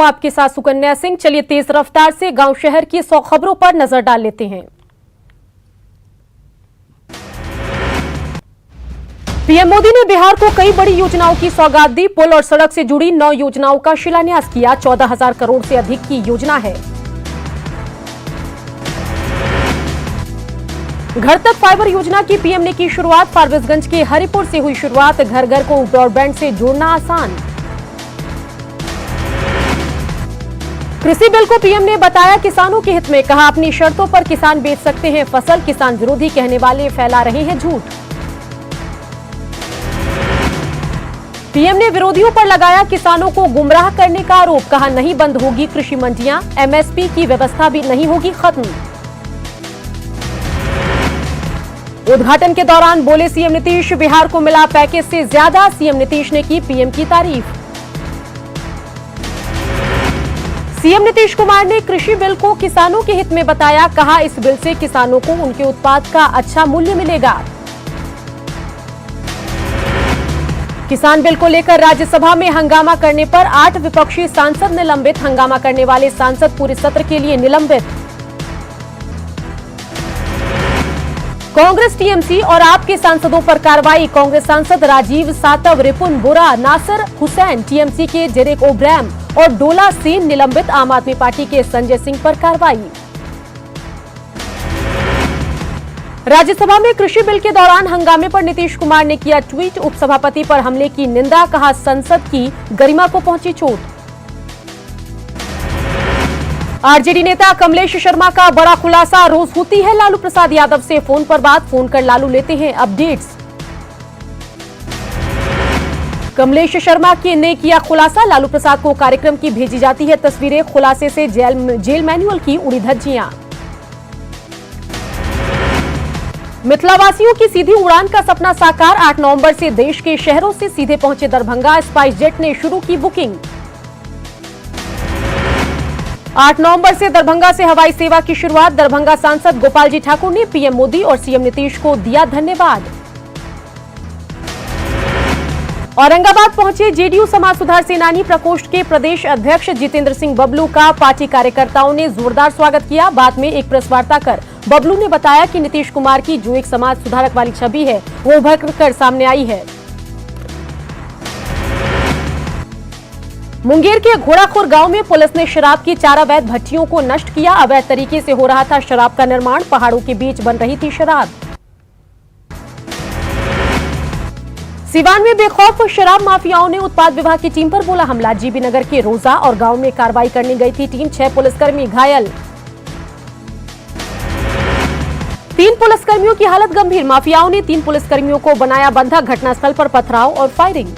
आपके साथ सुकन्या सिंह। चलिए तेज रफ्तार से गांव शहर की 100 खबरों पर नजर डाल लेते हैं। पीएम मोदी ने बिहार को कई बड़ी योजनाओं की सौगात दी। पुल और सड़क से जुड़ी 9 योजनाओं का शिलान्यास किया। 14,000 करोड़ से अधिक की योजना है। घर तक फाइबर योजना की पीएम ने की शुरुआत। फारबिसगंज के हरिपुर से हुई शुरुआत। घर घर को ब्रॉडबैंड से जोड़ना आसान। कृषि बिल को पीएम ने बताया किसानों के हित में। कहा अपनी शर्तों पर किसान बेच सकते हैं फसल। किसान विरोधी कहने वाले फैला रहे हैं झूठ। पीएम ने विरोधियों पर लगाया किसानों को गुमराह करने का आरोप। कहा नहीं बंद होगी कृषि मंडियां। एमएसपी की व्यवस्था भी नहीं होगी खत्म। उद्घाटन के दौरान बोले सीएम नीतीश, बिहार को मिला पैकेज से ज्यादा। सीएम नीतीश ने की पीएम की तारीफ। सीएम नीतीश कुमार ने कृषि बिल को किसानों के हित में बताया। कहा इस बिल से किसानों को उनके उत्पाद का अच्छा मूल्य मिलेगा। किसान बिल को लेकर राज्यसभा में हंगामा करने पर 8 विपक्षी सांसद निलंबित। हंगामा करने वाले सांसद पूरे सत्र के लिए निलंबित। कांग्रेस, टीएमसी और आप के सांसदों पर कार्रवाई। कांग्रेस सांसद राजीव सातव, रिपुन बोरा, नासिर हुसैन, टीएमसी के जेरेक ओब्राम और डोला सेन निलंबित। आम आदमी पार्टी के संजय सिंह पर कार्रवाई। राज्यसभा में कृषि बिल के दौरान हंगामे पर नीतीश कुमार ने किया ट्वीट। उपसभापति पर हमले की निंदा। कहा संसद की गरिमा को पहुंची चोट। आरजेडी नेता कमलेश शर्मा का बड़ा खुलासा। रोज होती है लालू प्रसाद यादव से फोन पर बात। फोन कर लालू लेते हैं अपडेट्स। कमलेश शर्मा ने किया खुलासा। लालू प्रसाद को कार्यक्रम की भेजी जाती है तस्वीरें। खुलासे से जेल मैनुअल की उड़ी धज्जियां। मिथिलावासियों की सीधी उड़ान का सपना साकार। 8 नवंबर से देश के शहरों से सीधे पहुंचे दरभंगा। स्पाइस जेट ने शुरू की बुकिंग। 8 नवंबर से दरभंगा से हवाई सेवा की शुरुआत। दरभंगा सांसद गोपाल जी ठाकुर ने पीएम मोदी और सीएम नीतीश को दिया धन्यवाद। औरंगाबाद पहुंचे जेडीयू समाज सुधार सेनानी प्रकोष्ठ के प्रदेश अध्यक्ष जितेंद्र सिंह बबलू का पार्टी कार्यकर्ताओं ने जोरदार स्वागत किया। बाद में एक प्रेस वार्ता कर बबलू ने बताया कि नीतीश कुमार की जो एक समाज सुधारक वाली छवि है वो उभर कर सामने आई है। मुंगेर के घोड़ाखोर गांव में पुलिस ने शराब की 4 अवैध भट्टियों को नष्ट किया। अवैध तरीके से हो रहा था शराब का निर्माण। पहाड़ों के बीच बन रही थी शराब। सिवान में बेखौफ शराब माफियाओं ने उत्पाद विभाग की टीम पर बोला हमला। जीबी नगर के रोजा और गांव में कार्रवाई करने गई थी टीम। 6 पुलिसकर्मी घायल। 3 पुलिसकर्मियों की हालत गंभीर। माफियाओं ने 3 पुलिसकर्मियों को बनाया बंधक। घटनास्थल पर पथराव और फायरिंग।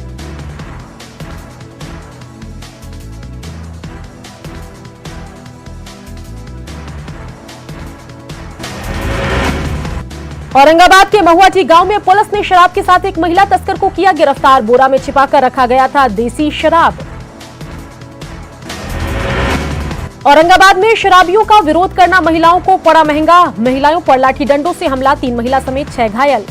औरंगाबाद के महुआटी गांव में पुलिस ने शराब के साथ एक महिला तस्कर को किया गिरफ्तार। बोरा में छिपाकर रखा गया था देसी शराब। औरंगाबाद में शराबियों का विरोध करना महिलाओं को पड़ा महंगा। महिलाओं पर लाठी डंडों से हमला। 3 महिला समेत 6 घायल।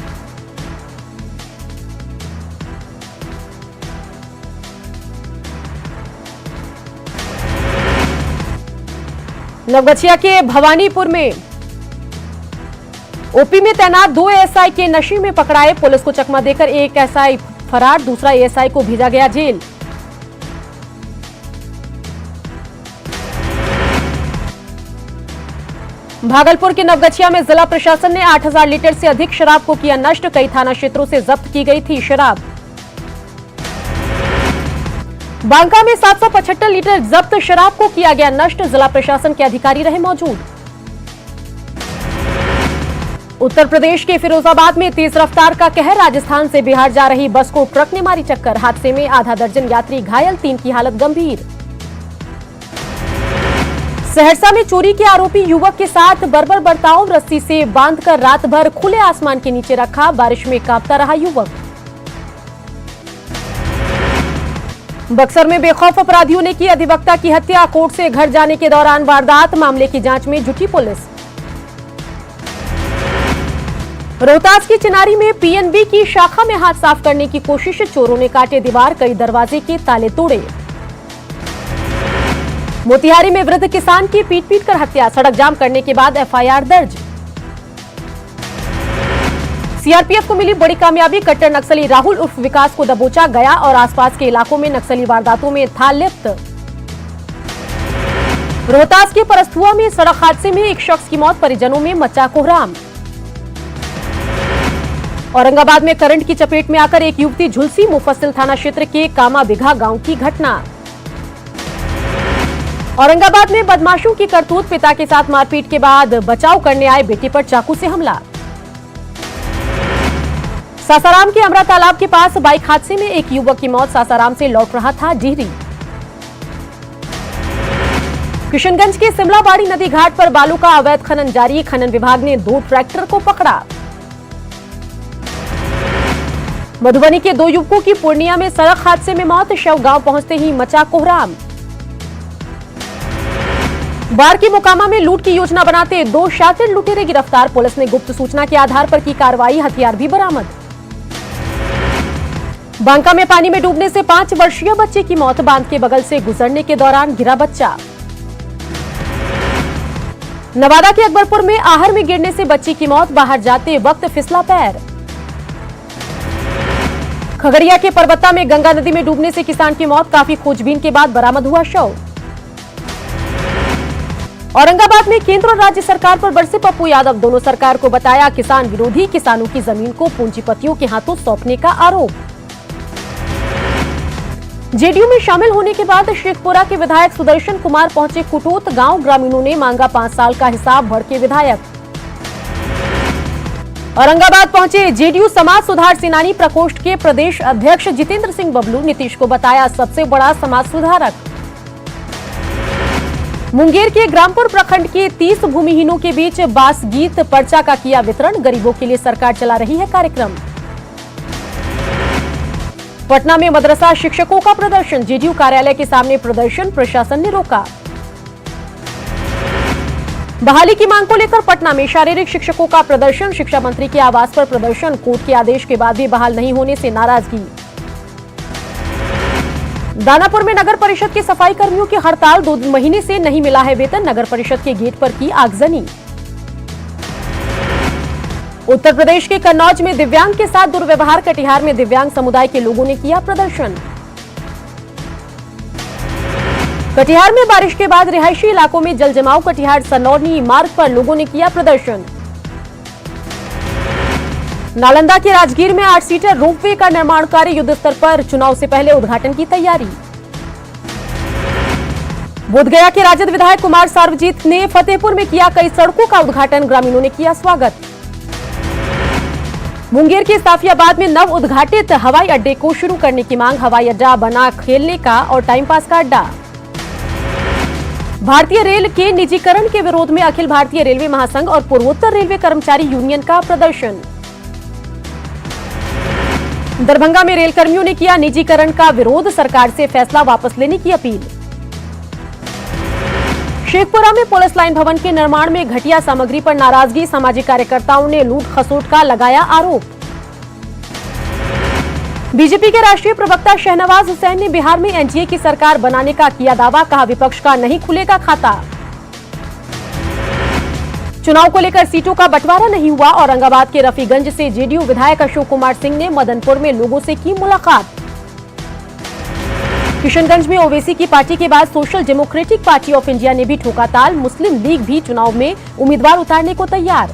नवगछिया के भवानीपुर में ओपी में तैनात 2 एएसआई के नशे में पकड़ाए। पुलिस को चकमा देकर एक एएसआई फरार। दूसरा एएसआई को भेजा गया जेल। भागलपुर के नवगछिया में जिला प्रशासन ने 8000 लीटर से अधिक शराब को किया नष्ट। कई थाना क्षेत्रों से जब्त की गई थी शराब। बांका में 775 लीटर जब्त शराब को किया गया नष्ट। जिला प्रशासन के अधिकारी रहे मौजूद। उत्तर प्रदेश के फिरोजाबाद में तेज रफ्तार का कहर। राजस्थान से बिहार जा रही बस को ट्रक ने मारी टक्कर। हादसे में आधा दर्जन यात्री घायल। 3 की हालत गंभीर। सहरसा में चोरी के आरोपी युवक के साथ बर्बर बर्ताव। रस्सी से बांधकर रात भर खुले आसमान के नीचे रखा। बारिश में कांपता रहा युवक। बक्सर में बेखौफ अपराधियों ने की अधिवक्ता की हत्या। कोर्ट से घर जाने के दौरान वारदात। मामले की जांच में जुटी पुलिस। रोहतास की चिनारी में पीएनबी की शाखा में हाथ साफ करने की कोशिश। चोरों ने काटे दीवार। कई दरवाजे के ताले तोड़े। मोतिहारी में वृद्ध किसान की पीट कर हत्या, सड़क जाम करने के बाद एफआईआर दर्ज। सीआरपीएफ को मिली बड़ी कामयाबी, कट्टर नक्सली राहुल उर्फ विकास को दबोचा, गया और आसपास के इलाकों में नक्सली वारदातों में था लिप्त। रोहतास के परस्तुआ में सड़क हादसे में एक शख्स की मौत, परिजनों में मचा कोहराम। औरंगाबाद में करंट की चपेट में आकर एक युवती झुलसी, मुफस्सिल थाना क्षेत्र के कामा बिघा गांव की घटना। औरंगाबाद में बदमाशों की करतूत, पिता के साथ मारपीट के बाद बचाव करने आए बेटे पर चाकू से हमला। सासाराम के अमरा तालाब के पास बाइक हादसे में एक युवक की मौत, सासाराम से लौट रहा था डिहरी। किशनगंज के सिमलाबाड़ी नदी घाट पर बालू का अवैध खनन जारी, खनन विभाग ने 2 ट्रैक्टर को पकड़ा। मधुबनी के 2 युवकों की पूर्णिया में सड़क हादसे में मौत, शव गांव पहुंचते ही मचा कोहराम। बार की मोकामा में लूट की योजना बनाते 2 शातिर लुटेरे गिरफ्तार, पुलिस ने गुप्त सूचना के आधार पर की कार्रवाई, हथियार भी बरामद। बांका में पानी में डूबने से 5 वर्षीय बच्चे की मौत, बांध के बगल से गुजरने के दौरान गिरा बच्चा। नवादा के अकबरपुर में आहर में गिरने से बच्ची की मौत, बाहर जाते वक्त फिसला पैर। खगड़िया के परबत्ता में गंगा नदी में डूबने से किसान की मौत, काफी खोजबीन के बाद बरामद हुआ शव। औरंगाबाद में केंद्र और राज्य सरकार पर बरसे पप्पू यादव, दोनों सरकार को बताया किसान विरोधी, किसानों की जमीन को पूंजीपतियों के हाथों सौंपने का आरोप। जेडीयू में शामिल होने के बाद शेखपुरा के विधायक सुदर्शन कुमार पहुंचे कुटोत गांव, ग्रामीणों ने मांगा 5 साल का हिसाब, भड़के विधायक। औरंगाबाद पहुंचे जेडीयू समाज सुधार सेनानी प्रकोष्ठ के प्रदेश अध्यक्ष जितेंद्र सिंह बबलू, नीतीश को बताया सबसे बड़ा समाज सुधारक। मुंगेर के ग्रामपुर प्रखंड के 30 भूमिहीनों के बीच बास गीत पर्चा का किया वितरण, गरीबों के लिए सरकार चला रही है कार्यक्रम। पटना में मदरसा शिक्षकों का प्रदर्शन, जेडीयू कार्यालय के सामने प्रदर्शन, प्रशासन ने रोका। बहाली की मांग को लेकर पटना में शारीरिक शिक्षकों का प्रदर्शन, शिक्षा मंत्री के आवास पर प्रदर्शन, कोर्ट के आदेश के बाद भी बहाल नहीं होने से नाराजगी। दानापुर में नगर परिषद के सफाई कर्मियों की हड़ताल, 2 महीने से नहीं मिला है वेतन, नगर परिषद के गेट पर की आगजनी। उत्तर प्रदेश के कन्नौज में दिव्यांग के साथ दुर्व्यवहार, कटिहार में दिव्यांग समुदाय के लोगों ने किया प्रदर्शन। कटिहार में बारिश के बाद रिहायशी इलाकों में जल जमाव, कटिहार सनौनी मार्ग पर लोगों ने किया प्रदर्शन। नालंदा के राजगीर में 8 सीटर रोपवे का निर्माण कार्य युद्ध स्तर पर, चुनाव से पहले उद्घाटन की तैयारी। बोधगया के राजद विधायक कुमार सार्वजीत ने फतेहपुर में किया कई सड़कों का उद्घाटन, ग्रामीणों ने किया स्वागत। मुंगेर के साफियाबाद में नव उद्घाटित हवाई अड्डे को शुरू करने की मांग, हवाई अड्डा बना खेलने का और टाइम पास का अड्डा। भारतीय रेल के निजीकरण के विरोध में अखिल भारतीय रेलवे महासंघ और पूर्वोत्तर रेलवे कर्मचारी यूनियन का प्रदर्शन। दरभंगा में रेल कर्मियों ने किया निजीकरण का विरोध, सरकार से फैसला वापस लेने की अपील। शेखपुरा में पुलिस लाइन भवन के निर्माण में घटिया सामग्री पर नाराजगी, सामाजिक कार्यकर्ताओं ने लूट खसोट का लगाया आरोप। बीजेपी के राष्ट्रीय प्रवक्ता शहनवाज हुसैन ने बिहार में एनडीए की सरकार बनाने का किया दावा, कहा विपक्ष का नहीं खुलेगा खाता। चुनाव को लेकर सीटों का बंटवारा नहीं हुआ, औरंगाबाद के रफीगंज से जेडीयू विधायक अशोक कुमार सिंह ने मदनपुर में लोगों से की मुलाकात। किशनगंज में ओवैसी की पार्टी के बाद social democratic party of India ने भी ठोका ताल, मुस्लिम लीग भी चुनाव में उम्मीदवार उतारने को तैयार।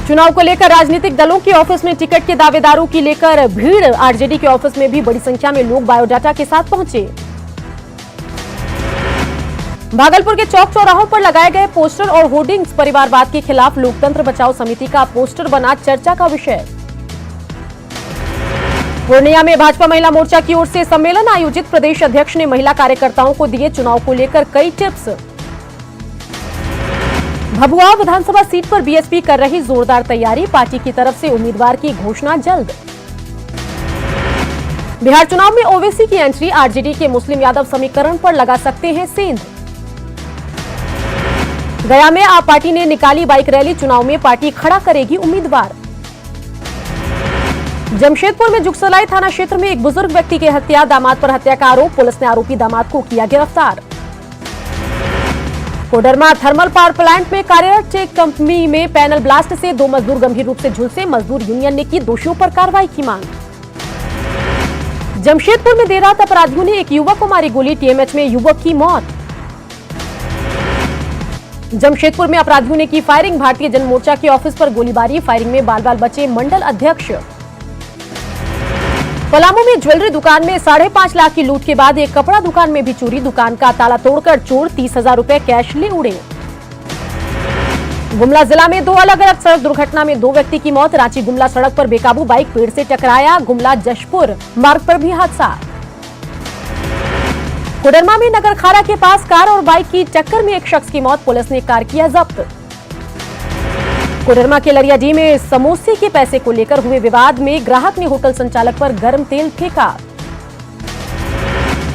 चुनाव को लेकर राजनीतिक दलों के ऑफिस में टिकट के दावेदारों की लेकर भीड़, आरजेडी के ऑफिस में भी बड़ी संख्या में लोग बायोडाटा के साथ पहुंचे। भागलपुर के चौक चौराहों पर लगाए गए पोस्टर और होर्डिंग्स, परिवारवाद के खिलाफ लोकतंत्र बचाओ समिति का पोस्टर बना चर्चा का विषय। पूर्णिया में भाजपा महिला मोर्चा की ओर से सम्मेलन आयोजित, प्रदेश अध्यक्ष ने महिला कार्यकर्ताओं को दिए चुनाव को लेकर कई टिप्स। भभुआ विधानसभा सीट पर बीएसपी कर रही जोरदार तैयारी, पार्टी की तरफ से उम्मीदवार की घोषणा जल्द। बिहार चुनाव में ओवैसी की एंट्री, आरजेडी के मुस्लिम यादव समीकरण पर लगा सकते हैं सेंध। गया में आप पार्टी ने निकाली बाइक रैली, चुनाव में पार्टी खड़ा करेगी उम्मीदवार। जमशेदपुर में जुगसलाई थाना क्षेत्र में एक बुजुर्ग व्यक्ति की हत्या, दामाद पर हत्या का आरोप, पुलिस ने आरोपी दामाद को किया गिरफ्तार। कोडरमा थर्मल पावर प्लांट में कार्यरत एक कंपनी में पैनल ब्लास्ट से 2 मजदूर गंभीर रूप से झुलसे, मजदूर यूनियन ने की दोषियों पर कार्रवाई की मांग। जमशेदपुर में देर रात अपराधियों ने एक युवक को मारी गोली, टीएमएच में युवक की मौत। जमशेदपुर में अपराधियों ने की फायरिंग, भारतीय जन मोर्चा के ऑफिस पर गोलीबारी, फायरिंग में बाल बाल बचे मंडल अध्यक्ष। पलामू में ज्वेलरी दुकान में 5.5 लाख की लूट के बाद एक कपड़ा दुकान में भी चोरी, दुकान का ताला तोड़कर चोर 30,000 रुपए कैश ले उड़े। गुमला जिला में 2 अलग अलग सड़क दुर्घटना में 2 व्यक्ति की मौत, रांची गुमला सड़क पर बेकाबू बाइक पेड़ से टकराया, गुमला जशपुर मार्ग पर भी हादसा। कोडरमा में नगर खारा के पास कार और बाइक की टक्कर में एक शख्स की मौत, पुलिस ने कार किया जब्त। कोडरमा के लरियाडी में समोसे के पैसे को लेकर हुए विवाद में ग्राहक ने होटल संचालक पर गर्म तेल फेंका।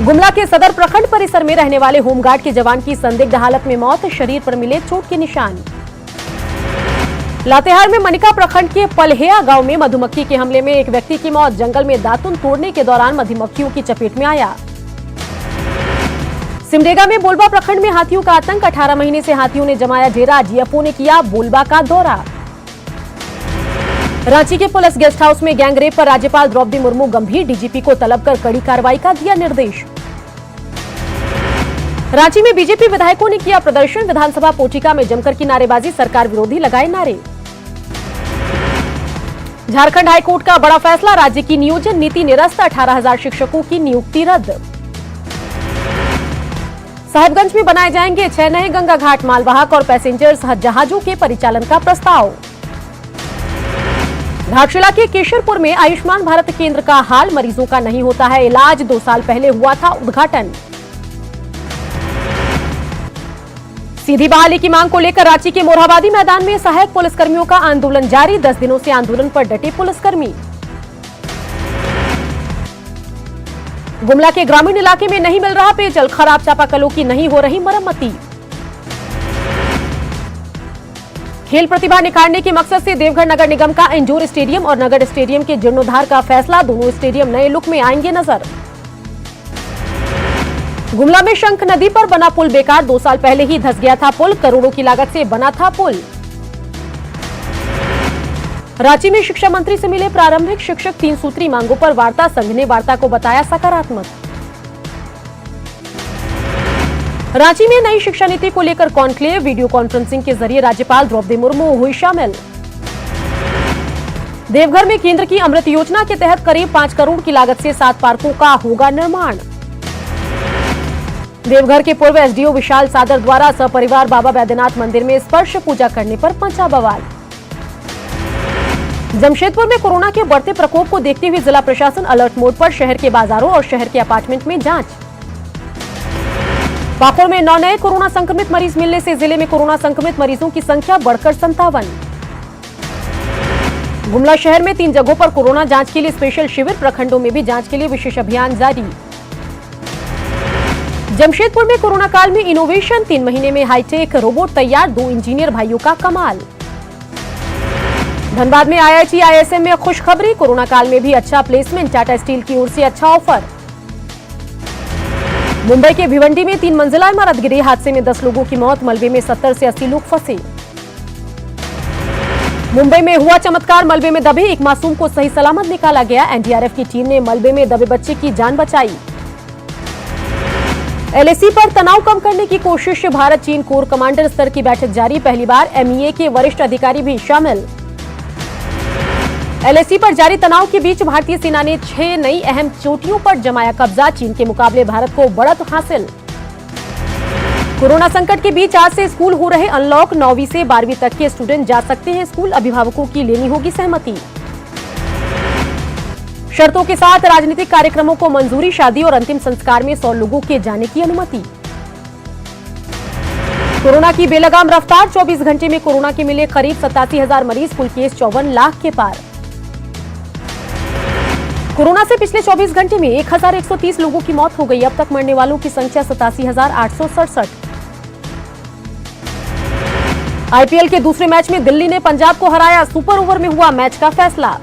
गुमला के सदर प्रखंड परिसर में रहने वाले होमगार्ड के जवान की संदिग्ध हालत में मौत, शरीर पर मिले चोट के निशान। लातेहार में मनिका प्रखंड के पलहेया गांव में मधुमक्खी के हमले में एक व्यक्ति की मौत, जंगल में दातुन तोड़ने के दौरान मधुमक्खियों की चपेट में आया। सिमडेगा में बोलबा प्रखंड में हाथियों का आतंक, 18 महीने से हाथियों ने जमाया डेरा, जीएफओ ने किया बोलबा का दौरा। रांची के पुलिस गेस्ट हाउस में गैंगरेप पर राज्यपाल द्रौपदी मुर्मू गंभीर, डीजीपी को तलब कर कड़ी कार्रवाई का दिया निर्देश। रांची में बीजेपी विधायकों ने किया प्रदर्शन, विधानसभा पोटिका में जमकर की नारेबाजी, सरकार विरोधी लगाए नारे। झारखंड हाईकोर्ट का बड़ा फैसला, राज्य की नियोजन नीति निरस्त, 18,000 शिक्षकों की नियुक्ति रद्द। साहिबगंज में बनाए जाएंगे 6 नए गंगा घाट, मालवाहक और पैसेंजर्स जहाजों के परिचालन का प्रस्ताव। घाटशिला के केशरपुर में आयुष्मान भारत केंद्र का हाल, मरीजों का नहीं होता है इलाज, 2 साल पहले हुआ था उद्घाटन। सीधी बहाली की मांग को लेकर रांची के मोरहाबादी मैदान में सहायक पुलिसकर्मियों का आंदोलन जारी, 10 दिनों से आंदोलन पर डटे पुलिसकर्मी। गुमला के ग्रामीण इलाके में नहीं मिल रहा पेयजल, खराब चापाकलों की नहीं हो रही मरम्मती। खेल प्रतिभा निखारने के मकसद से देवघर नगर निगम का इंडोर स्टेडियम और नगर स्टेडियम के जीर्णोद्धार का फैसला, दोनों स्टेडियम नए लुक में आएंगे नजर। गुमला में शंख नदी पर बना पुल बेकार, 2 साल पहले ही धंस गया था पुल, करोड़ों की लागत से बना था पुल। रांची में शिक्षा मंत्री से मिले प्रारंभिक शिक्षक, 3 सूत्री मांगों पर वार्ता, संघ ने वार्ता को बताया सकारात्मक। रांची में नई शिक्षा नीति को लेकर कॉन्क्लेव, वीडियो कॉन्फ्रेंसिंग के जरिए राज्यपाल द्रौपदी मुर्मू हुई शामिल। देवघर में केंद्र की अमृत योजना के तहत करीब 5 करोड़ की लागत से 7 पार्कों का होगा निर्माण। देवघर के पूर्व एसडीओ विशाल सादर द्वारा सपरिवार बाबा बैद्यनाथ मंदिर में स्पर्श पूजा करने पर मचा बवाल। जमशेदपुर में कोरोना के बढ़ते प्रकोप को देखते हुए जिला प्रशासन अलर्ट मोड पर, शहर के बाजारों और शहर के अपार्टमेंट में जांच। पाकुड़ में 9 नए कोरोना संक्रमित मरीज मिलने से जिले में कोरोना संक्रमित मरीजों की संख्या बढ़कर 57। गुमला शहर में 3 जगहों पर कोरोना जांच के लिए स्पेशल शिविर, प्रखंडों में भी जांच के लिए विशेष अभियान जारी। जमशेदपुर में कोरोना काल में इनोवेशन, 3 महीने में हाईटेक रोबोट तैयार, 2 इंजीनियर भाइयों का कमाल। धनबाद में आईआईटी आईएसएम में खुशखबरी, कोरोना काल में भी अच्छा प्लेसमेंट, टाटा स्टील की ओर से अच्छा ऑफर। मुंबई के भिवंडी में 3 मंजिला इमारत गिरी, हादसे में 10 लोगों की मौत, मलबे में 70 से 80 लोग फंसे। मुंबई में हुआ चमत्कार, मलबे में दबे एक मासूम को सही सलामत निकाला गया, एनडीआरएफ की टीम ने मलबे में दबे बच्चे की जान बचाई। एलएसी पर तनाव कम करने की कोशिश, भारत चीन कोर कमांडर स्तर की बैठक जारी, पहली बार एमईए के वरिष्ठ अधिकारी भी शामिल। एलएसी पर जारी तनाव के बीच भारतीय सेना ने 6 नई अहम चोटियों पर जमाया कब्जा, चीन के मुकाबले भारत को बढ़त हासिल। कोरोना संकट के बीच आज से स्कूल हो रहे अनलॉक, 9वीं से 12वीं तक के स्टूडेंट जा सकते हैं स्कूल, अभिभावकों की लेनी होगी सहमति। शर्तों के साथ राजनीतिक कार्यक्रमों को मंजूरी, शादी और अंतिम संस्कार में 100 लोगों के जाने की अनुमति। कोरोना की बेलगाम रफ्तार, 24 घंटे में कोरोना के मिले करीब 87,000 मरीज, कुल केस 54 लाख के पार। कोरोना से पिछले 24 घंटे में 1130 लोगों की मौत हो गई, अब तक मरने वालों की संख्या 87,867। आईपीएल के दूसरे मैच में दिल्ली ने पंजाब को हराया, सुपर ओवर में हुआ मैच का फैसला।